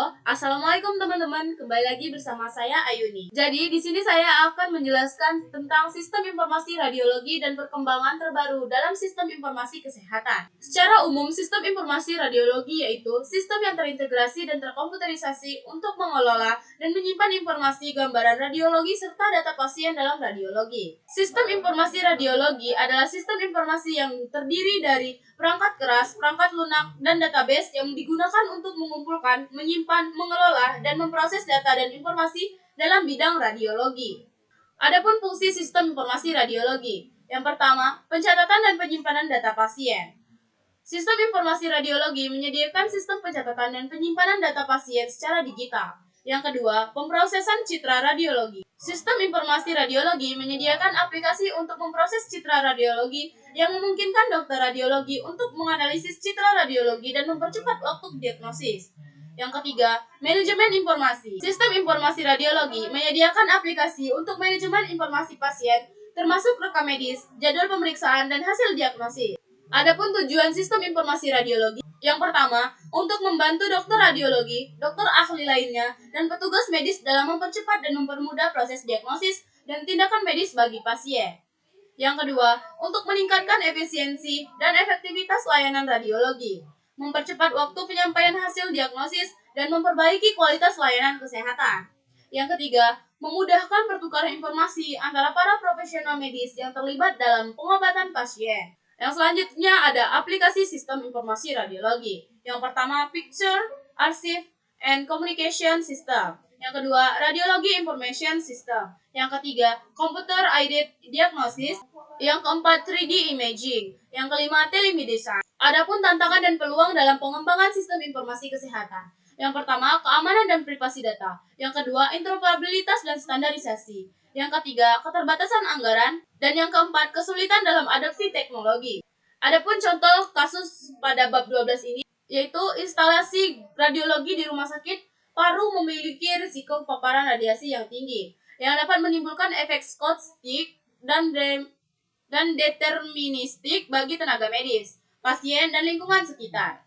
Halo, assalamualaikum teman-teman. Kembali lagi bersama saya Ayuni. Jadi di sini saya akan menjelaskan tentang sistem informasi radiologi dan perkembangan terbaru dalam sistem informasi kesehatan. Secara umum, sistem informasi radiologi yaitu sistem yang terintegrasi dan terkomputerisasi untuk mengelola dan menyimpan informasi gambaran radiologi serta data pasien dalam radiologi. Sistem informasi radiologi adalah sistem informasi yang terdiri dari perangkat keras, perangkat lunak, dan database yang digunakan untuk mengumpulkan, menyimpan, mengelola, dan memproses data dan informasi dalam bidang radiologi. Adapun fungsi sistem informasi radiologi. Yang pertama, pencatatan dan penyimpanan data pasien. Sistem informasi radiologi menyediakan sistem pencatatan dan penyimpanan data pasien secara digital. Yang kedua, pemrosesan citra radiologi. Sistem informasi radiologi menyediakan aplikasi untuk memproses citra radiologi yang memungkinkan dokter radiologi untuk menganalisis citra radiologi dan mempercepat waktu diagnosis. Yang ketiga, manajemen informasi. Sistem informasi radiologi menyediakan aplikasi untuk manajemen informasi pasien, termasuk rekam medis, jadwal pemeriksaan, dan hasil diagnosis. Adapun tujuan sistem informasi radiologi, yang pertama, untuk membantu dokter radiologi, dokter ahli lainnya, dan petugas medis dalam mempercepat dan mempermudah proses diagnosis dan tindakan medis bagi pasien. Yang kedua, untuk meningkatkan efisiensi dan efektivitas layanan radiologi, mempercepat waktu penyampaian hasil diagnosis, dan memperbaiki kualitas layanan kesehatan. Yang ketiga, memudahkan pertukaran informasi antara para profesional medis yang terlibat dalam pengobatan pasien. Yang selanjutnya ada aplikasi sistem informasi radiologi. Yang pertama, Picture, Archive, and Communication System. Yang kedua, Radiology Information System. Yang ketiga, Computer Aided Diagnosis. Yang keempat, 3D Imaging. Yang kelima, Telemedicine. Adapun tantangan dan peluang dalam pengembangan sistem informasi kesehatan. Yang pertama, keamanan dan privasi data. Yang kedua, interoperabilitas dan standarisasi. Yang ketiga, keterbatasan anggaran. Dan yang keempat, kesulitan dalam adopsi teknologi. Adapun contoh kasus pada bab 12 ini, yaitu instalasi radiologi di rumah sakit paru memiliki risiko paparan radiasi yang tinggi, yang dapat menimbulkan efek skolastik dan deterministik bagi tenaga medis, pasien, dan lingkungan sekitar.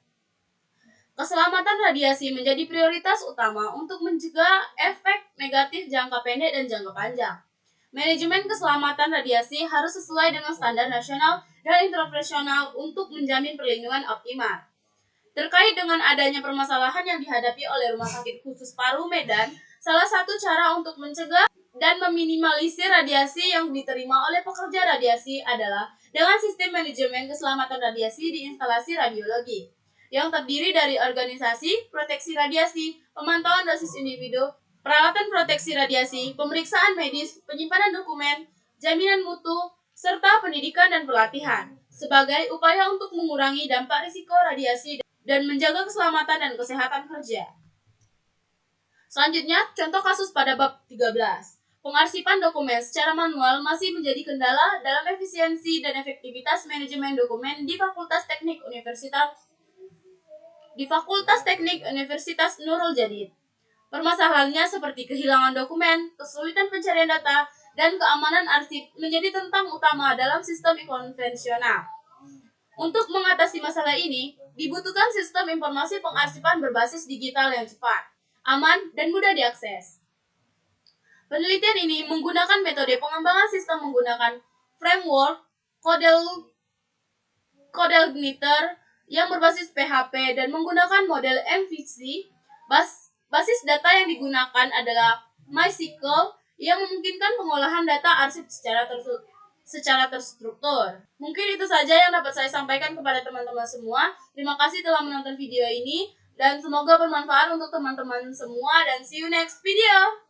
Keselamatan radiasi menjadi prioritas utama untuk mencegah efek negatif jangka pendek dan jangka panjang. Manajemen keselamatan radiasi harus sesuai dengan standar nasional dan internasional untuk menjamin perlindungan optimal. Terkait dengan adanya permasalahan yang dihadapi oleh Rumah Sakit Khusus Paru Medan, salah satu cara untuk mencegah dan meminimalisir radiasi yang diterima oleh pekerja radiasi adalah dengan sistem manajemen keselamatan radiasi di instalasi radiologi, yang terdiri dari organisasi, proteksi radiasi, pemantauan dosis individu, peralatan proteksi radiasi, pemeriksaan medis, penyimpanan dokumen, jaminan mutu, serta pendidikan dan pelatihan, sebagai upaya untuk mengurangi dampak risiko radiasi dan menjaga keselamatan dan kesehatan kerja. Selanjutnya, contoh kasus pada bab 13. Pengarsipan dokumen secara manual masih menjadi kendala dalam efisiensi dan efektivitas manajemen dokumen di Fakultas Teknik Universitas Nurul Jadid. Permasalahannya seperti kehilangan dokumen, kesulitan pencarian data, dan keamanan arsip menjadi tentang utama dalam sistem konvensional. Untuk mengatasi masalah ini, dibutuhkan sistem informasi pengarsipan berbasis digital yang cepat, aman, dan mudah diakses. Penelitian ini menggunakan metode pengembangan sistem menggunakan framework CodelIgniter yang berbasis PHP dan menggunakan model MVC. Basis data yang digunakan adalah MySQL yang memungkinkan pengolahan data arsip secara terstruktur. Mungkin itu saja yang dapat saya sampaikan kepada teman-teman semua. Terima kasih telah menonton video ini dan semoga bermanfaat untuk teman-teman semua dan see you next video.